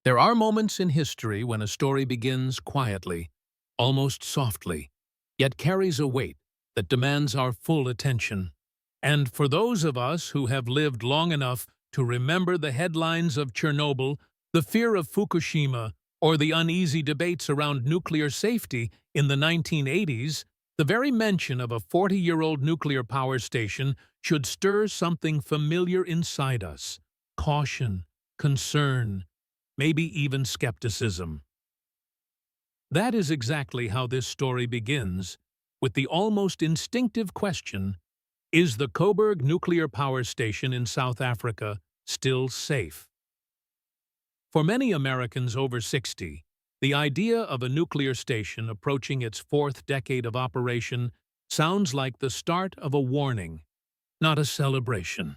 There are moments in history when a story begins quietly, almost softly, yet carries a weight that demands our full attention. And for those of us who have lived long enough to remember the headlines of Chernobyl, the fear of Fukushima, or the uneasy debates around nuclear safety in the 1980s, the very mention of a 40-year-old nuclear power station should stir something familiar inside us: caution, concern, maybe even skepticism. That is exactly how this story begins, with the almost instinctive question: is the Koeberg nuclear power station in South Africa still safe? For many Americans over 60, the idea of a nuclear station approaching its fourth decade of operation sounds like the start of a warning, not a celebration.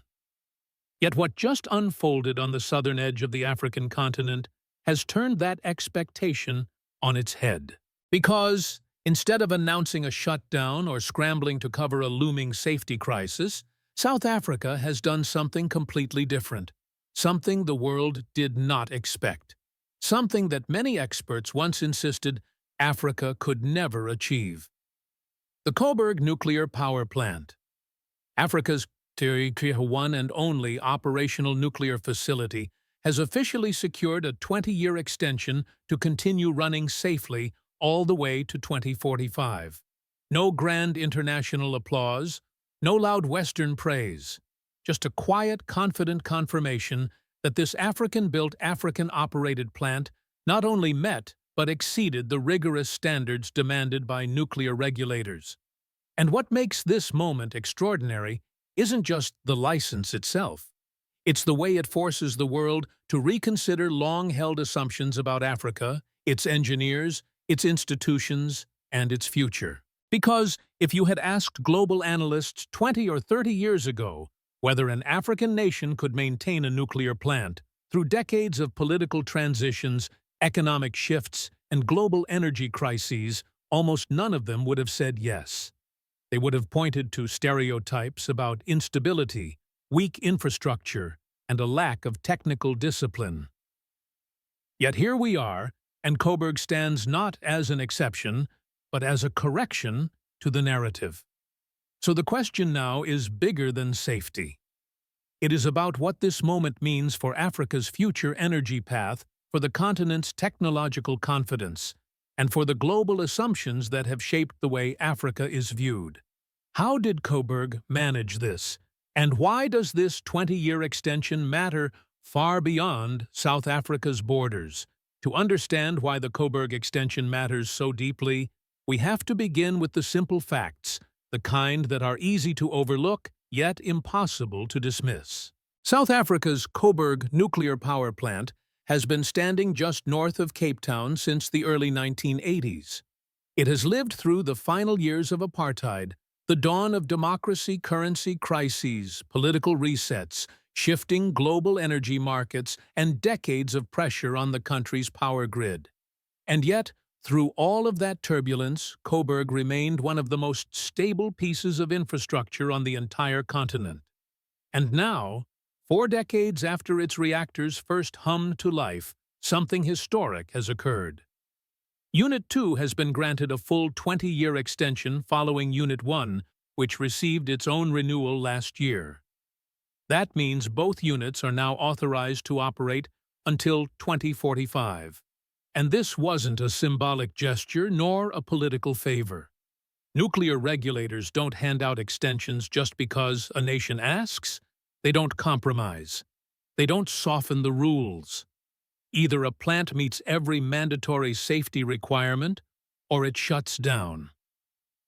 Yet what just unfolded on the southern edge of the African continent has turned that expectation on its head. Because, instead of announcing a shutdown or scrambling to cover a looming safety crisis, South Africa has done something completely different, something the world did not expect, something that many experts once insisted Africa could never achieve. The Koeberg nuclear power plant, Africa's one and only operational nuclear facility, has officially secured a 20-year extension to continue running safely all the way to 2045. No grand international applause, no loud Western praise, just a quiet, confident confirmation that this African-built, African-operated plant not only met but exceeded the rigorous standards demanded by nuclear regulators. And what makes this moment extraordinary isn't just the license itself. It's the way it forces the world to reconsider long-held assumptions about Africa, its engineers, its institutions, and its future. Because if you had asked global analysts 20 or 30 years ago whether an African nation could maintain a nuclear plant through decades of political transitions, economic shifts, and global energy crises, almost none of them would have said yes. They would have pointed to stereotypes about instability, weak infrastructure, and a lack of technical discipline. Yet here we are, and Koeberg stands not as an exception, but as a correction to the narrative. So the question now is bigger than safety. It is about what this moment means for Africa's future energy path, for the continent's technological confidence, and for the global assumptions that have shaped the way Africa is viewed. How did Koeberg manage this? And why does this 20-year extension matter far beyond South Africa's borders? To understand why the Koeberg extension matters so deeply, we have to begin with the simple facts, the kind that are easy to overlook, yet impossible to dismiss. South Africa's Koeberg nuclear power plant has been standing just north of Cape Town since the early 1980s. It has lived through the final years of apartheid, the dawn of democracy, currency crises, political resets, shifting global energy markets, and decades of pressure on the country's power grid. And yet, through all of that turbulence, Koeberg remained one of the most stable pieces of infrastructure on the entire continent. And now, 4 decades after its reactors first hummed to life, something historic has occurred. Unit 2 has been granted a full 20-year extension following Unit 1, which received its own renewal last year. That means both units are now authorized to operate until 2045. And this wasn't a symbolic gesture nor a political favor. Nuclear regulators don't hand out extensions just because a nation asks. They don't compromise. They don't soften the rules. Either a plant meets every mandatory safety requirement, or it shuts down.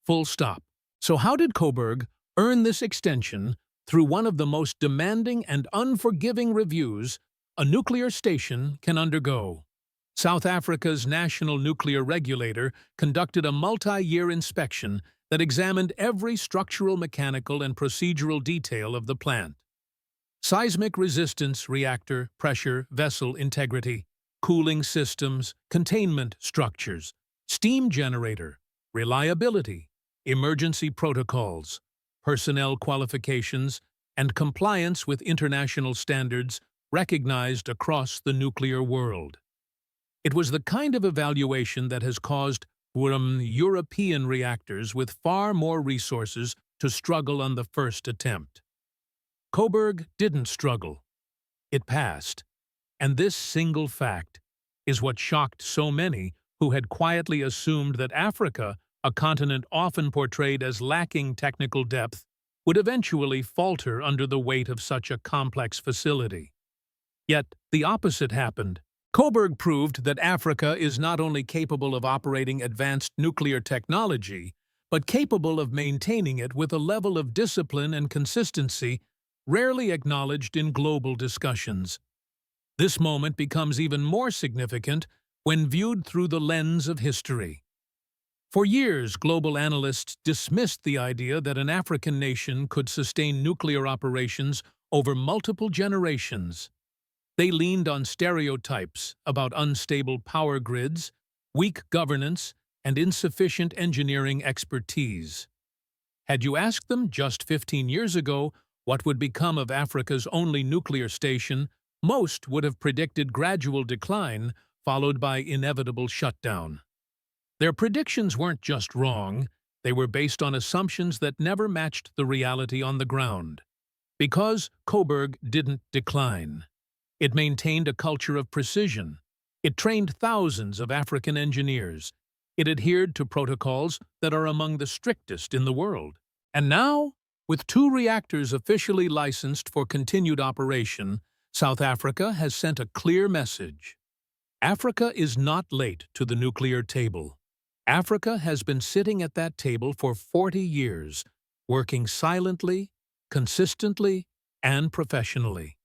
Full stop. So how did Koeberg earn this extension through one of the most demanding and unforgiving reviews a nuclear station can undergo? South Africa's national nuclear regulator conducted a multi-year inspection that examined every structural, mechanical, and procedural detail of the plant. Seismic resistance, reactor, pressure, vessel integrity, cooling systems, containment structures, steam generator, reliability, emergency protocols, personnel qualifications, and compliance with international standards recognized across the nuclear world. It was the kind of evaluation that has caused European reactors with far more resources to struggle on the first attempt. Koeberg didn't struggle. It passed. And this single fact is what shocked so many who had quietly assumed that Africa, a continent often portrayed as lacking technical depth, would eventually falter under the weight of such a complex facility. Yet the opposite happened. Koeberg proved that Africa is not only capable of operating advanced nuclear technology, but capable of maintaining it with a level of discipline and consistency rarely acknowledged in global discussions. This moment becomes even more significant when viewed through the lens of history. For years, global analysts dismissed the idea that an African nation could sustain nuclear operations over multiple generations. They leaned on stereotypes about unstable power grids, weak governance, and insufficient engineering expertise. Had you asked them just 15 years ago what would become of Africa's only nuclear station, most would have predicted gradual decline, followed by inevitable shutdown. Their predictions weren't just wrong, they were based on assumptions that never matched the reality on the ground. Because Koeberg didn't decline. It maintained a culture of precision. It trained thousands of African engineers. It adhered to protocols that are among the strictest in the world. And now, with 2 reactors officially licensed for continued operation, South Africa has sent a clear message. Africa is not late to the nuclear table. Africa has been sitting at that table for 40 years, working silently, consistently, and professionally.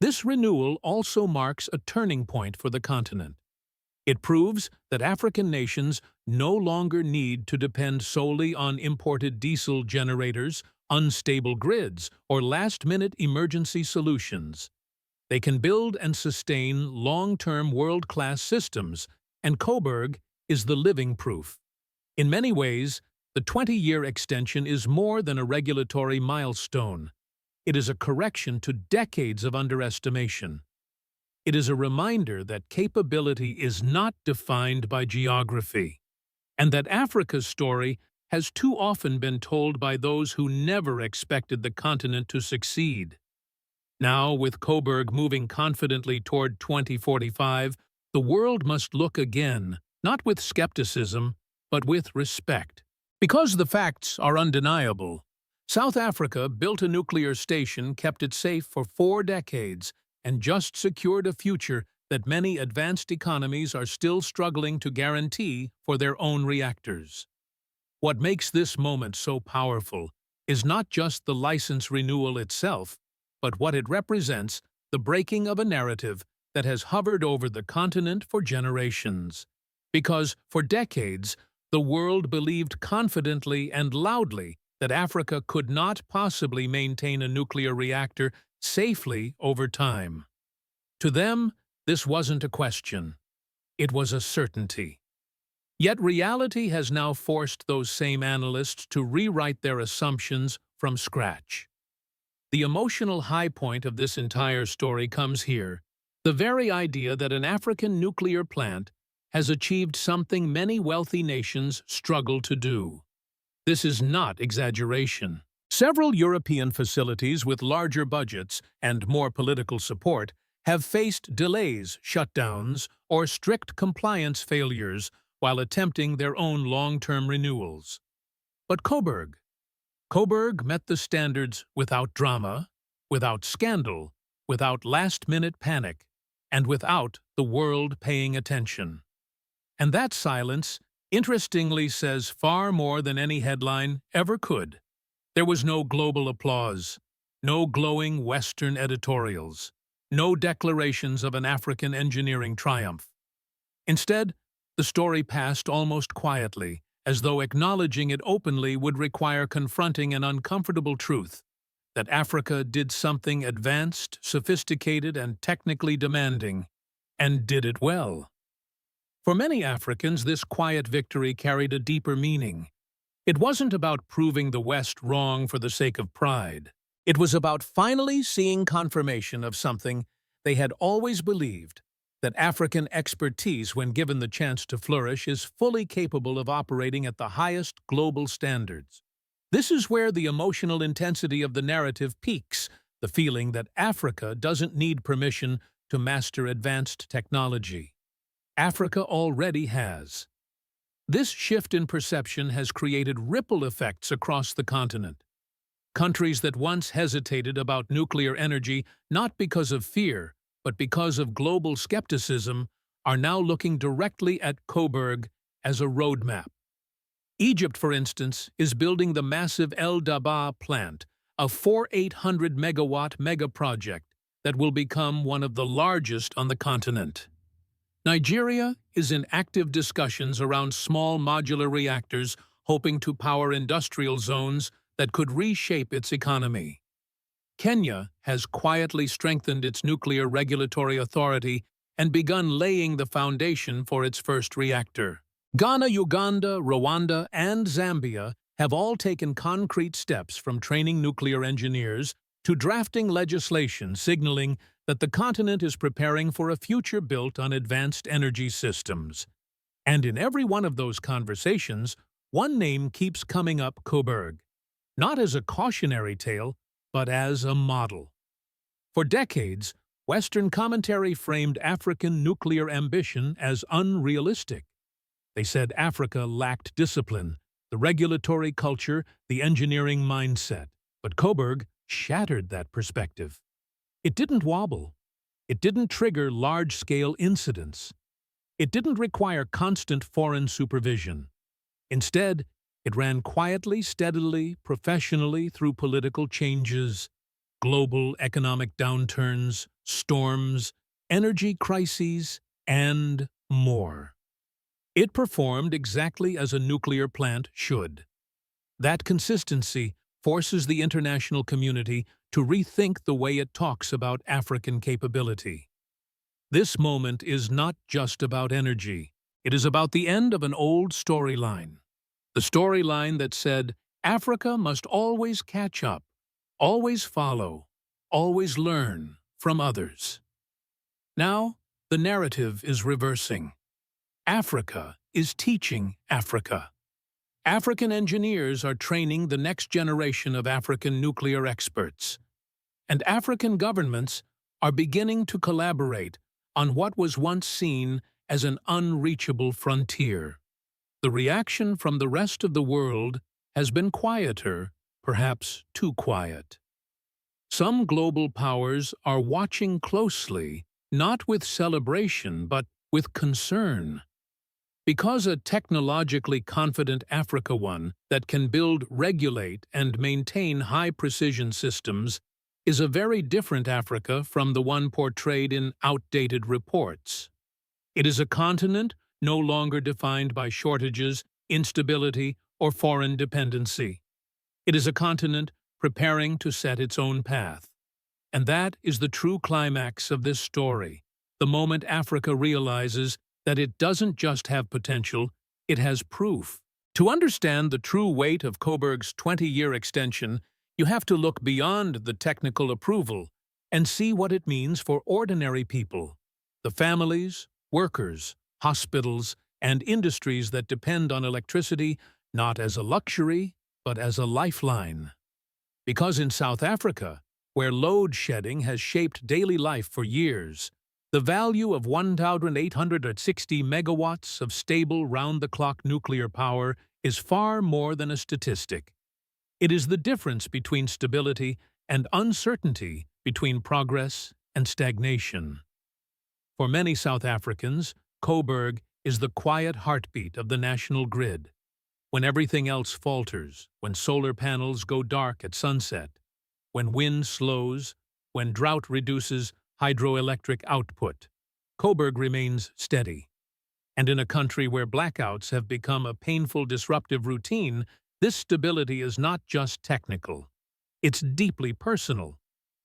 This renewal also marks a turning point for the continent. It proves that African nations no longer need to depend solely on imported diesel generators, unstable grids, or last-minute emergency solutions. They can build and sustain long-term world-class systems, and Koeberg is the living proof. In many ways, the 20-year extension is more than a regulatory milestone. It is a correction to decades of underestimation. It is a reminder that capability is not defined by geography, and that Africa's story has too often been told by those who never expected the continent to succeed. Now, with Koeberg moving confidently toward 2045, the world must look again, not with skepticism, but with respect. Because the facts are undeniable, South Africa built a nuclear station, kept it safe for 4 decades, and just secured a future that many advanced economies are still struggling to guarantee for their own reactors. What makes this moment so powerful is not just the license renewal itself, but what it represents, the breaking of a narrative that has hovered over the continent for generations. Because, for decades, the world believed confidently and loudly that Africa could not possibly maintain a nuclear reactor safely over time. To them, this wasn't a question. It was a certainty. Yet reality has now forced those same analysts to rewrite their assumptions from scratch. The emotional high point of this entire story comes here, the very idea that an African nuclear plant has achieved something many wealthy nations struggle to do. This is not exaggeration. Several European facilities with larger budgets and more political support have faced delays, shutdowns, or strict compliance failures while attempting their own long-term renewals. But Koeberg met the standards without drama, without scandal, without last-minute panic, and without the world paying attention. And that silence, interestingly, says far more than any headline ever could. There was no global applause, no glowing Western editorials, no declarations of an African engineering triumph. Instead, the story passed almost quietly, as though acknowledging it openly would require confronting an uncomfortable truth, that Africa did something advanced, sophisticated, and technically demanding, and did it well. For many Africans, this quiet victory carried a deeper meaning. It wasn't about proving the West wrong for the sake of pride. It was about finally seeing confirmation of something they had always believed, that African expertise, when given the chance to flourish, is fully capable of operating at the highest global standards. This is where the emotional intensity of the narrative peaks, the feeling that Africa doesn't need permission to master advanced technology. Africa already has. This shift in perception has created ripple effects across the continent. Countries that once hesitated about nuclear energy not because of fear, but because of global skepticism, are now looking directly at Koeberg as a roadmap. Egypt, for instance, is building the massive El Dabaa plant, a 4,800-megawatt mega-project that will become one of the largest on the continent. Nigeria is in active discussions around small modular reactors, hoping to power industrial zones that could reshape its economy. Kenya has quietly strengthened its nuclear regulatory authority and begun laying the foundation for its first reactor. Ghana, Uganda, Rwanda, and Zambia have all taken concrete steps from training nuclear engineers to drafting legislation signaling that the continent is preparing for a future built on advanced energy systems. And in every one of those conversations, one name keeps coming up: Koeberg. Not as a cautionary tale, but as a model. For decades, Western commentary framed African nuclear ambition as unrealistic. They said Africa lacked discipline, the regulatory culture, the engineering mindset. But Koeberg shattered that perspective. It didn't wobble. It didn't trigger large-scale incidents. It didn't require constant foreign supervision. Instead, it ran quietly, steadily, professionally through political changes, global economic downturns, storms, energy crises, and more. It performed exactly as a nuclear plant should. That consistency forces the international community to rethink the way it talks about African capability. This moment is not just about energy. It is about the end of an old storyline. The storyline that said Africa must always catch up, always follow, always learn from others. Now, the narrative is reversing. Africa is teaching Africa. African engineers are training the next generation of African nuclear experts. And African governments are beginning to collaborate on what was once seen as an unreachable frontier. The reaction from the rest of the world has been quieter, perhaps too quiet. Some global powers are watching closely, not with celebration, but with concern. Because a technologically confident Africa one that can build, regulate, and maintain high-precision systems is a very different Africa from the one portrayed in outdated reports. It is a continent no longer defined by shortages, instability, or foreign dependency. It is a continent preparing to set its own path. And that is the true climax of this story, the moment Africa realizes that it doesn't just have potential, it has proof. To understand the true weight of Koeberg's 20-year extension, you have to look beyond the technical approval and see what it means for ordinary people, the families, workers, hospitals, and industries that depend on electricity not as a luxury, but as a lifeline. Because in South Africa, where load shedding has shaped daily life for years, the value of 1,860 megawatts of stable round-the-clock nuclear power is far more than a statistic. It is the difference between stability and uncertainty, between progress and stagnation. For many South Africans, Koeberg is the quiet heartbeat of the national grid. When everything else falters, when solar panels go dark at sunset, when wind slows, when drought reduces hydroelectric output, Koeberg remains steady. And in a country where blackouts have become a painful, disruptive routine, this stability is not just technical. It's deeply personal.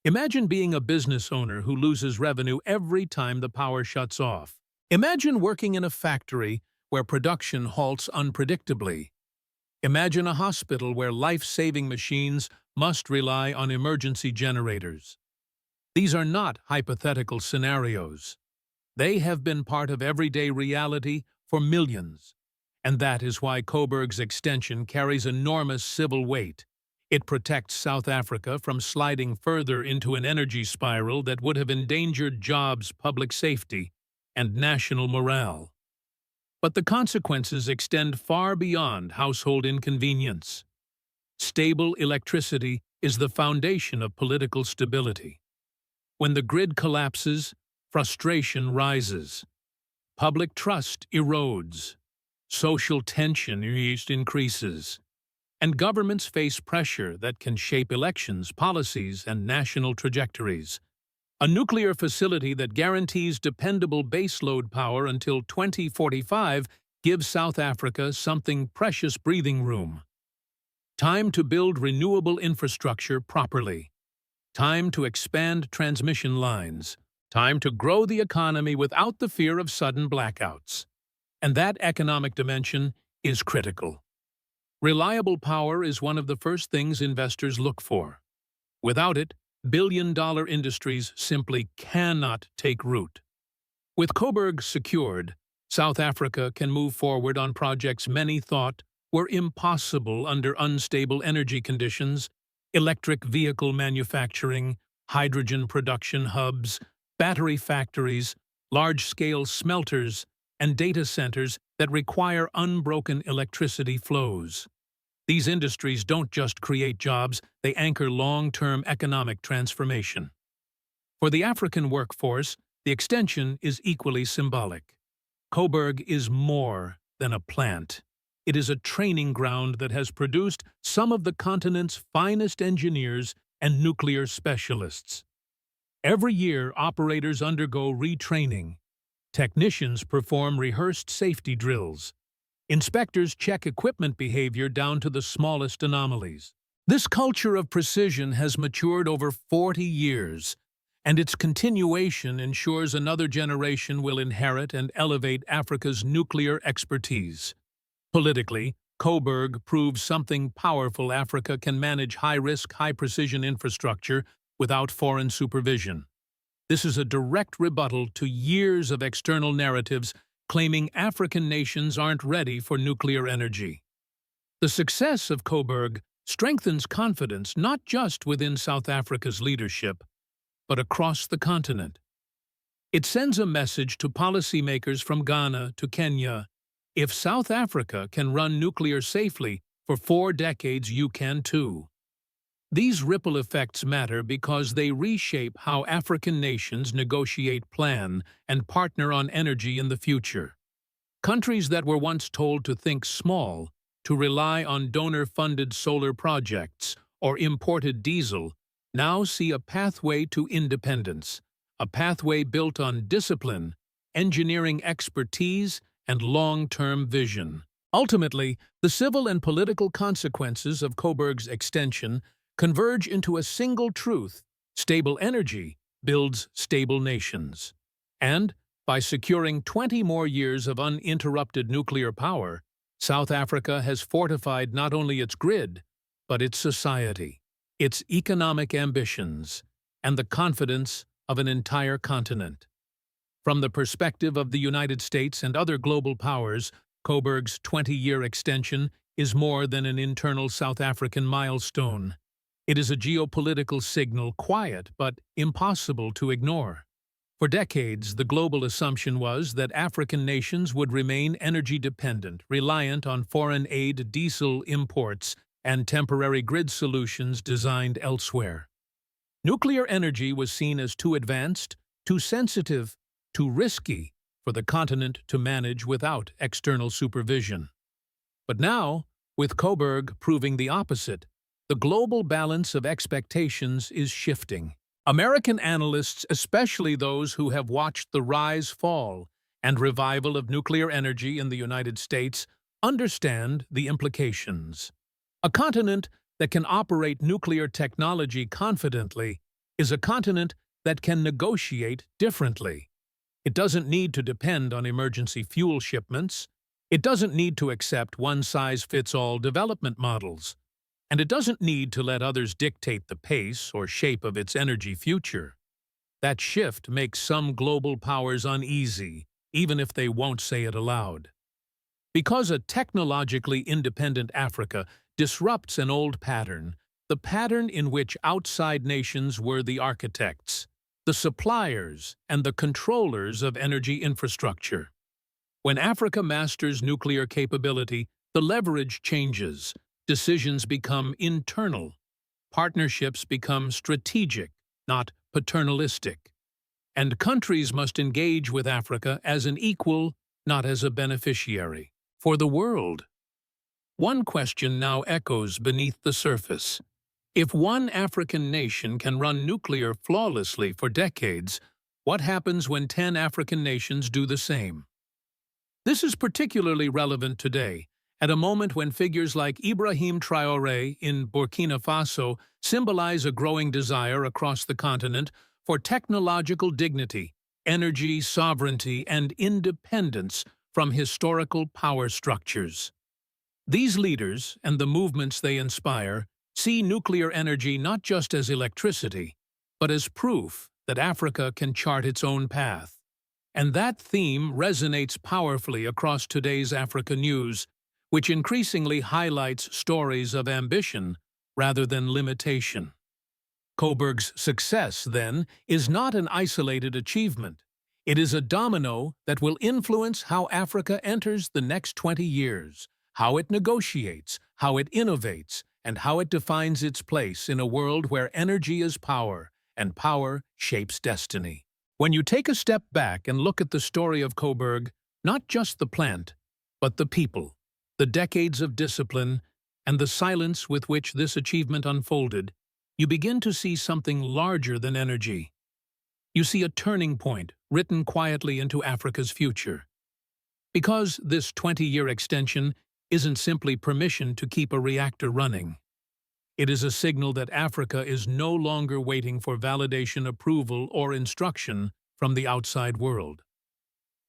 Imagine being a business owner who loses revenue every time the power shuts off. Imagine working in a factory where production halts unpredictably. Imagine a hospital where life-saving machines must rely on emergency generators. These are not hypothetical scenarios. They have been part of everyday reality for millions. And that is why Koeberg's extension carries enormous civil weight. It protects South Africa from sliding further into an energy spiral that would have endangered jobs, public safety, and national morale. But the consequences extend far beyond household inconvenience. Stable electricity is the foundation of political stability. When the grid collapses, frustration rises. Public trust erodes. Social tension increases. And governments face pressure that can shape elections, policies, and national trajectories. A nuclear facility that guarantees dependable baseload power until 2045 gives South Africa something precious breathing room. Time to build renewable infrastructure properly. Time to expand transmission lines. Time to grow the economy without the fear of sudden blackouts. And that economic dimension is critical. Reliable power is one of the first things investors look for. Without it, billion-dollar industries simply cannot take root. With Koeberg secured, South Africa can move forward on projects many thought were impossible under unstable energy conditions: electric vehicle manufacturing, hydrogen production hubs, battery factories, large-scale smelters, and data centers that require unbroken electricity flows. These industries don't just create jobs, they anchor long-term economic transformation. For the African workforce, the extension is equally symbolic. Koeberg is more than a plant. It is a training ground that has produced some of the continent's finest engineers and nuclear specialists. Every year, operators undergo retraining. Technicians perform rehearsed safety drills. Inspectors check equipment behavior down to the smallest anomalies. This culture of precision has matured over 40 years, and its continuation ensures another generation will inherit and elevate Africa's nuclear expertise. Politically, Koeberg proves something powerful: Africa can manage high-risk, high-precision infrastructure without foreign supervision. This is a direct rebuttal to years of external narratives claiming African nations aren't ready for nuclear energy. The success of Koeberg strengthens confidence not just within South Africa's leadership, but across the continent. It sends a message to policymakers from Ghana to Kenya: if South Africa can run nuclear safely for 4 decades, you can too. These ripple effects matter because they reshape how African nations negotiate, plan, and partner on energy in the future. Countries that were once told to think small, to rely on donor-funded solar projects or imported diesel, now see a pathway to independence, a pathway built on discipline, engineering expertise, and long-term vision. Ultimately, the civil and political consequences of Koeberg's extension converge into a single truth: stable energy builds stable nations. And, by securing 20 more years of uninterrupted nuclear power, South Africa has fortified not only its grid, but its society, its economic ambitions, and the confidence of an entire continent. From the perspective of the United States and other global powers, Koeberg's 20-year extension is more than an internal South African milestone. It is a geopolitical signal, quiet but impossible to ignore. For decades, the global assumption was that African nations would remain energy-dependent, reliant on foreign aid, diesel imports, and temporary grid solutions designed elsewhere. Nuclear energy was seen as too advanced, too sensitive, too risky for the continent to manage without external supervision. But now, with Koeberg proving the opposite, the global balance of expectations is shifting. American analysts, especially those who have watched the rise, fall, and revival of nuclear energy in the United States, understand the implications. A continent that can operate nuclear technology confidently is a continent that can negotiate differently. It doesn't need to depend on emergency fuel shipments. It doesn't need to accept one-size-fits-all development models. And it doesn't need to let others dictate the pace or shape of its energy future. That shift makes some global powers uneasy, even if they won't say it aloud. Because a technologically independent Africa disrupts an old pattern, the pattern in which outside nations were the architects, the suppliers, and the controllers of energy infrastructure. When Africa masters nuclear capability, the leverage changes, decisions become internal, partnerships become strategic, not paternalistic, and countries must engage with Africa as an equal, not as a beneficiary. For the world, one question now echoes beneath the surface. If one African nation can run nuclear flawlessly for decades, what happens when 10 African nations do the same? This is particularly relevant today, at a moment when figures like Ibrahim Traoré in Burkina Faso symbolize a growing desire across the continent for technological dignity, energy sovereignty, and independence from historical power structures. These leaders, and the movements they inspire, see nuclear energy not just as electricity, but as proof that Africa can chart its own path. And that theme resonates powerfully across today's Africa news, which increasingly highlights stories of ambition rather than limitation. Koeberg's success, then, is not an isolated achievement. It is a domino that will influence how Africa enters the next 20 years, how it negotiates, how it innovates, and how it defines its place in a world where energy is power, and power shapes destiny. When you take a step back and look at the story of Koeberg, not just the plant, but the people, the decades of discipline, and the silence with which this achievement unfolded, you begin to see something larger than energy. You see a turning point written quietly into Africa's future. Because this 20-year extension isn't simply permission to keep a reactor running. It is a signal that Africa is no longer waiting for validation, approval, or instruction from the outside world.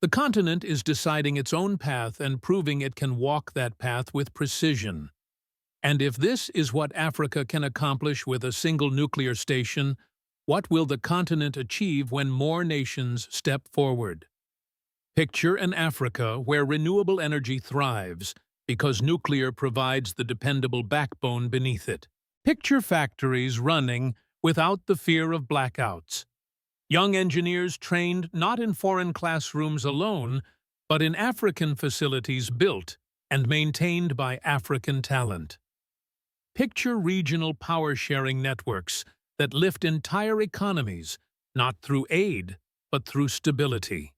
The continent is deciding its own path and proving it can walk that path with precision. And if this is what Africa can accomplish with a single nuclear station, what will the continent achieve when more nations step forward? Picture an Africa where renewable energy thrives because nuclear provides the dependable backbone beneath it. Picture factories running without the fear of blackouts. Young engineers trained not in foreign classrooms alone, but in African facilities built and maintained by African talent. Picture regional power-sharing networks that lift entire economies, not through aid, but through stability.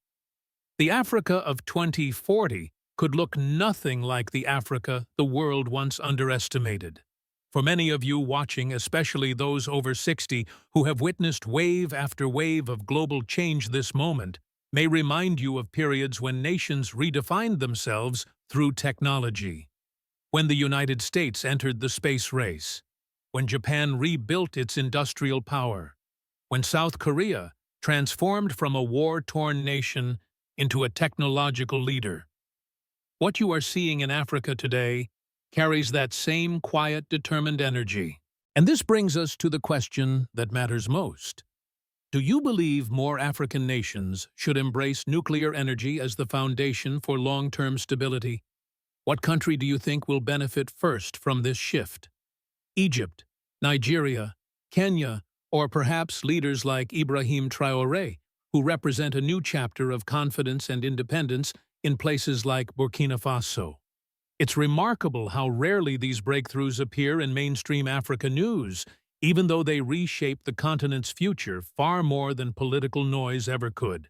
The Africa of 2040 could look nothing like the Africa the world once underestimated. For many of you watching, especially those over 60 who have witnessed wave after wave of global change, this moment may remind you of periods when nations redefined themselves through technology. When the United States entered the space race, when Japan rebuilt its industrial power, when South Korea transformed from a war-torn nation into a technological leader. What you are seeing in Africa today carries that same quiet, determined energy. And this brings us to the question that matters most. Do you believe more African nations should embrace nuclear energy as the foundation for long-term stability? What country do you think will benefit first from this shift? Egypt, Nigeria, Kenya, or perhaps leaders like Ibrahim Traoré, who represent a new chapter of confidence and independence in places like Burkina Faso. It's remarkable how rarely these breakthroughs appear in mainstream Africa news, even though they reshape the continent's future far more than political noise ever could.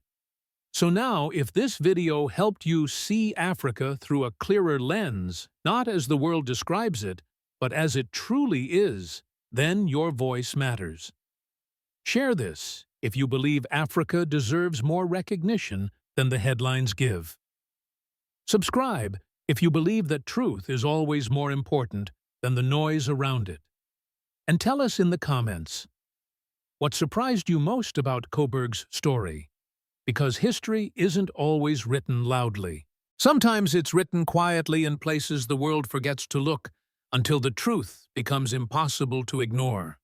So now, if this video helped you see Africa through a clearer lens, not as the world describes it, but as it truly is, then your voice matters. Share this if you believe Africa deserves more recognition than the headlines give. Subscribe if you believe that truth is always more important than the noise around it. And tell us in the comments, what surprised you most about Koeberg's story? Because history isn't always written loudly. Sometimes it's written quietly in places the world forgets to look until the truth becomes impossible to ignore.